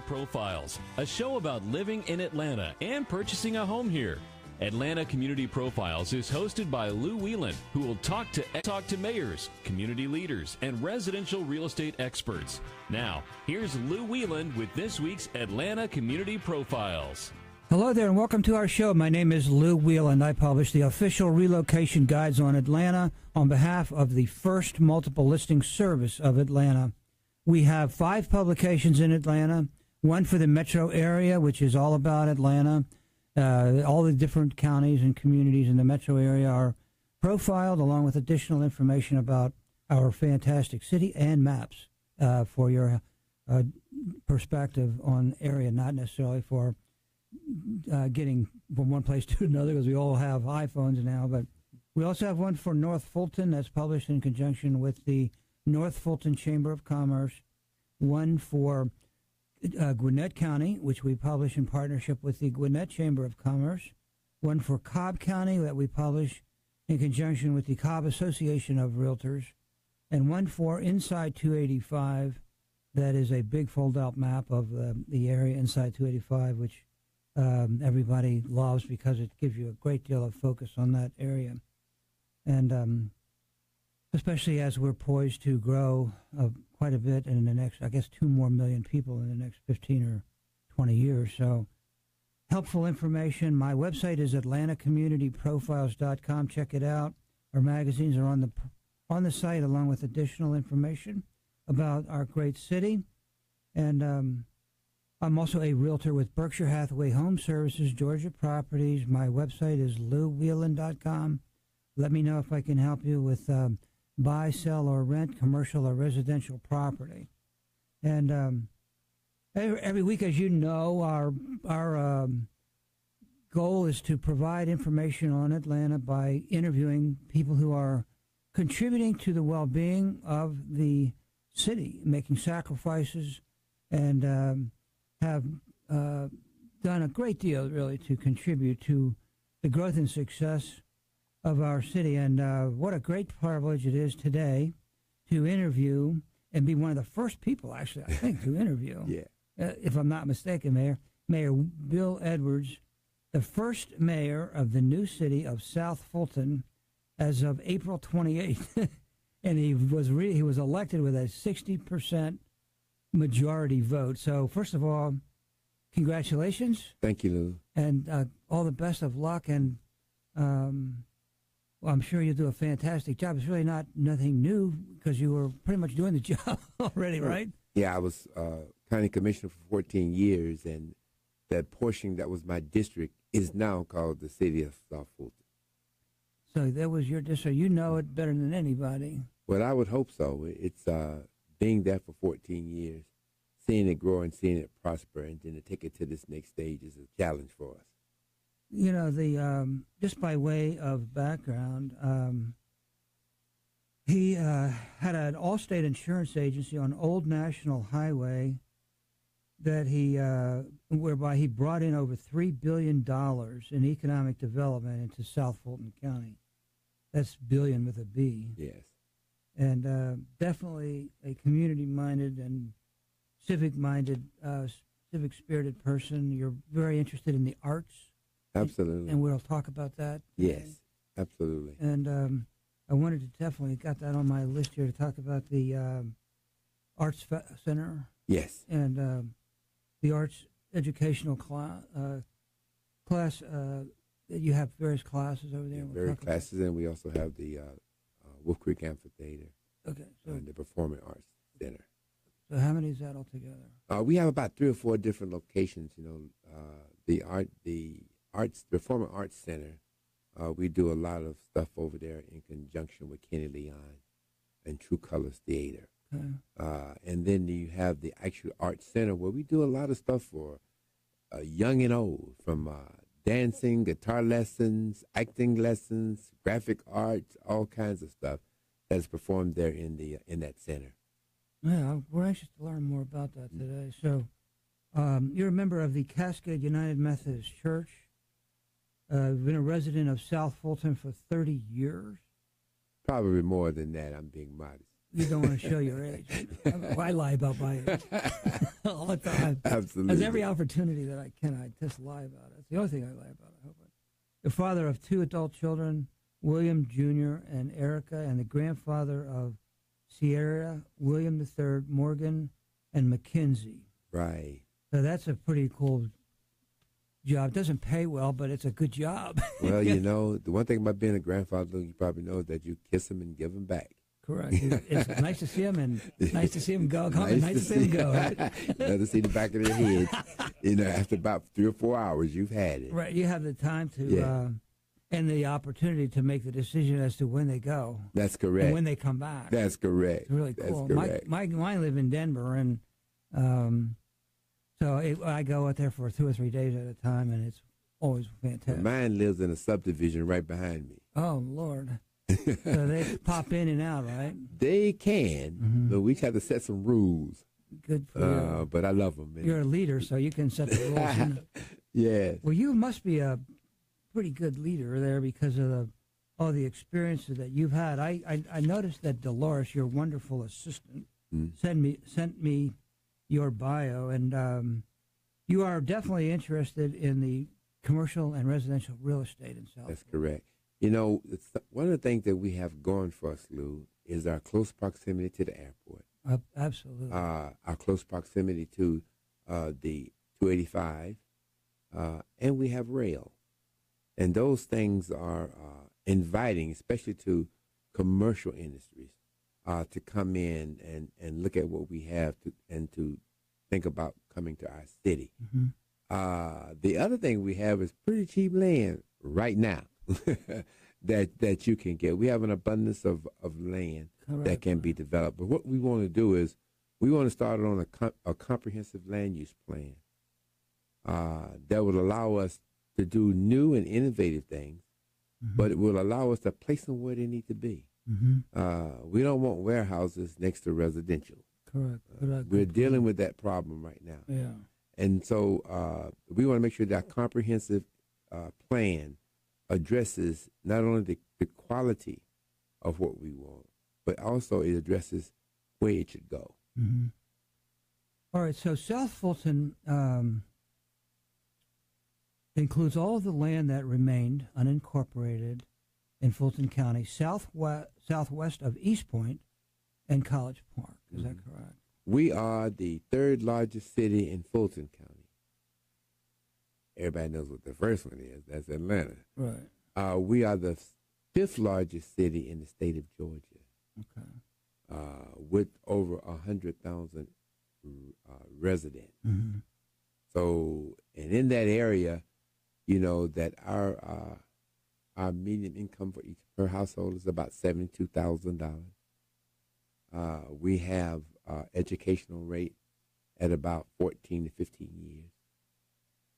Profiles, a show about living in Atlanta and purchasing a home here. Atlanta Community Profiles is hosted by Lou Whelan, who will talk to mayors, community leaders, and residential real estate experts. Now, here's Lou Whelan with this week's Atlanta Community Profiles. Hello there and welcome to our show. My name is Lou Whelan. I publish the official relocation guides on Atlanta on behalf of the First Multiple Listing Service of Atlanta. We have 5 publications in Atlanta, one for the metro area, which is all about Atlanta. All the different counties and communities in the metro area are profiled along with additional information about our fantastic city and maps for your perspective on the area, not necessarily for getting from one place to another, because we all have iPhones now. But we also have one for North Fulton that's published in conjunction with the North Fulton Chamber of Commerce, one for Gwinnett County, which we publish in partnership with the Gwinnett Chamber of Commerce, one for Cobb County that we publish in conjunction with the Cobb Association of Realtors, and one for Inside 285 that is a big fold-out map of the area inside 285, which everybody loves because it gives you a great deal of focus on that area. And especially as we're poised to grow quite a bit in the next, I guess, 2 more million people in the next 15 or 20 years. So helpful information. My website is atlantacommunityprofiles.com. Check it out. Our magazines are on the site along with additional information about our great city. And I'm also a realtor with Berkshire Hathaway Home Services, Georgia Properties. My website is louwhelan.com. Let me know if I can help you with buy, sell, or rent commercial or residential property. And every week, as you know, our goal is to provide information on Atlanta by interviewing people who are contributing to the well-being of the city, making sacrifices, and have done a great deal, really, to contribute to the growth and success of our city. And what a great privilege it is today to interview and be one of the first people, actually, I think, to interview, if I'm not mistaken, Mayor Bill Edwards, the first mayor of the new city of South Fulton as of April 28th. And he was elected with a 60% majority vote. So, first of all, congratulations. Thank you, Lou. And all the best of luck. And well, I'm sure you'll do a fantastic job. It's really nothing new because you were pretty much doing the job already, right? Yeah, I was county commissioner for 14 years, and that portion that was my district is now called the city of South Fulton. So that was your district. You know it better than anybody. Well, I would hope so. It's being there for 14 years, seeing it grow and seeing it prosper, and then to take it to this next stage is a challenge for us. You know, just by way of background, he had an Allstate insurance agency on Old National Highway that whereby he brought in over $3 billion in economic development into South Fulton County. That's billion with a B. Yes. And definitely a community-minded and civic-minded, civic-spirited person. You're very interested in the arts. Absolutely. And we'll talk about that today. Yes, absolutely. And I wanted to definitely got that on my list here to talk about the Arts Center. Yes. And the arts educational class. You have various classes over there. Yeah, various classes, and we also have the Wolf Creek Amphitheater. Okay. So and the Performing Arts Center. So how many is that altogether? We have about 3 or 4 different locations. You know, the Performing Arts Center. We do a lot of stuff over there in conjunction with Kenny Leon and True Colors Theater. Okay. And then you have the actual Arts Center where we do a lot of stuff for young and old, from dancing, guitar lessons, acting lessons, graphic arts, all kinds of stuff that's performed there in that center. Yeah, we're anxious to learn more about that today. So you're a member of the Cascade United Methodist Church. Been a resident of South Fulton for 30 years. Probably more than that. I'm being modest. you don't want to show your age. I lie about my age all the time. Absolutely. There's every opportunity that I can, I just lie about it. It's the only thing I lie about. I hope. The father of 2 adult children, William Jr. and Erica, and the grandfather of Sierra, William III, Morgan, and Mackenzie. Right. So that's a pretty cool job. It doesn't pay well, but it's a good job. Well, you know, the one thing about being a grandfather, you probably know, is that you kiss them and give them back. Correct. It's nice to see him and nice to see him go. Nice to see him go. Right? Love to see the back of their heads. You know, after about 3 or 4 hours, you've had it. Right. You have the time to, and the opportunity to make the decision as to when they go. That's correct. And when they come back. That's correct. It's really cool. That's correct. Mine live in Denver, and I go out there for 2 or 3 days at a time, and it's always fantastic. Mine lives in a subdivision right behind me. Oh, Lord. So they pop in and out, right? They can, but we have to set some rules. Good for you. But I love them. You're a leader, so you can set the rules. Yes. Well, you must be a pretty good leader there because of all the experiences that you've had. I noticed that Dolores, your wonderful assistant, sent me your bio, and you are definitely interested in the commercial and residential real estate in South. That's correct. You know, one of the things that we have going for us, Lou, is our close proximity to the airport. Absolutely. Our close proximity to the 285, and we have rail. And those things are inviting, especially to commercial industries, to come in and look at what we have and to think about coming to our city. Mm-hmm. The other thing we have is pretty cheap land right now that you can get. We have an abundance of land that can be developed. But what we want to do is we want to start on a comprehensive land use plan that would allow us to do new and innovative things, but it will allow us to place them where they need to be. We don't want warehouses next to residential. Correct. We're dealing with that problem right now. Yeah. And so we want to make sure that comprehensive plan addresses not only the quality of what we want, but also it addresses where it should go. All right, so South Fulton includes all of the land that remained unincorporated in Fulton County, southwest of East Point and College Park. Is that correct? We are the 3rd largest city in Fulton County. Everybody knows what the first one is. That's Atlanta. Right. We are the 5th largest city in the state of Georgia. Okay. With over 100,000 residents. So, and in that area, you know that our median income for each per household is about $72,000. We have educational rate at about 14 to 15 years.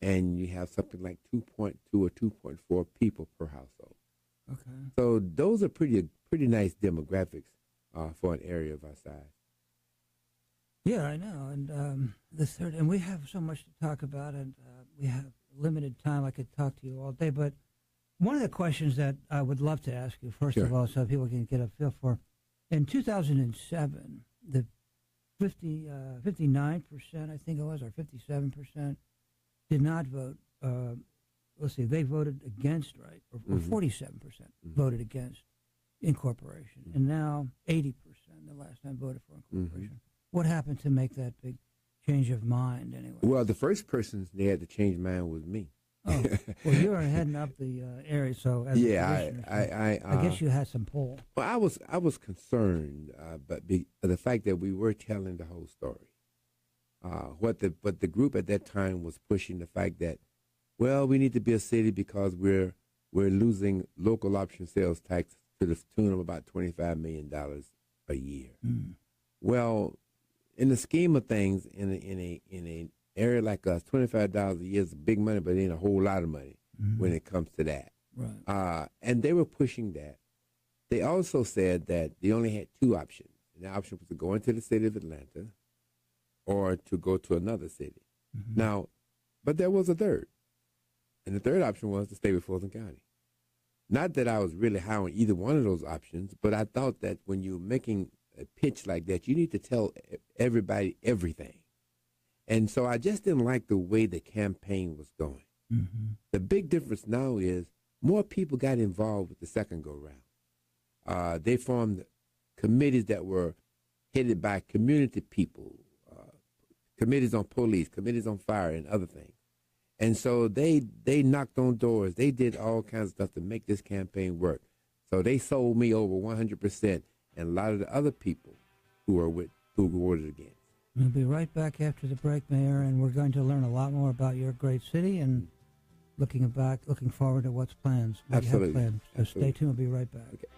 And you have something like 2.2 or 2.4 people per household. Okay. So those are pretty nice demographics for an area of our size. Yeah, I know. And the third, and we have so much to talk about, and we have limited time. I could talk to you all day, but one of the questions that I would love to ask you, first of all, so people can get a feel for, in 2007, the 59%, I think it was, or 57%, did not vote. Let's see, they voted against, right? Or 47% voted against incorporation. And now 80%, the last time, voted for incorporation. What happened to make that big change of mind, anyway? Well, the first person they had to change mind was me. Oh, well, you were heading up the area, so as I guess you had some pull. Well, I was concerned, but the fact that we were telling the whole story. But the group at that time was pushing the fact that, well, we need to be a city because we're losing local option sales tax to the tune of about $25 million a year. Well, in the scheme of things, in an area like us, $25 a year is big money, but it ain't a whole lot of money when it comes to that. Right. And they were pushing that. They also said that they only had 2 options. And the option was to go into the city of Atlanta or to go to another city. Now, but there was a third. And the third option was to stay with Fulton County. Not that I was really high on either one of those options, but I thought that when you're making a pitch like that, you need to tell everybody everything. And so I just didn't like the way the campaign was going. Mm-hmm. The big difference now is more people got involved with the second go-round. They formed committees that were headed by community people, committees on police, committees on fire, and other things. And so they knocked on doors. They did all kinds of stuff to make this campaign work. So they sold me over 100%, and a lot of the other people who voted against. We'll be right back after the break, Mayor, and we're going to learn a lot more about your great city and looking forward to what's plans. Absolutely. Plans. So Absolutely. stay tuned. We'll be right back. Okay.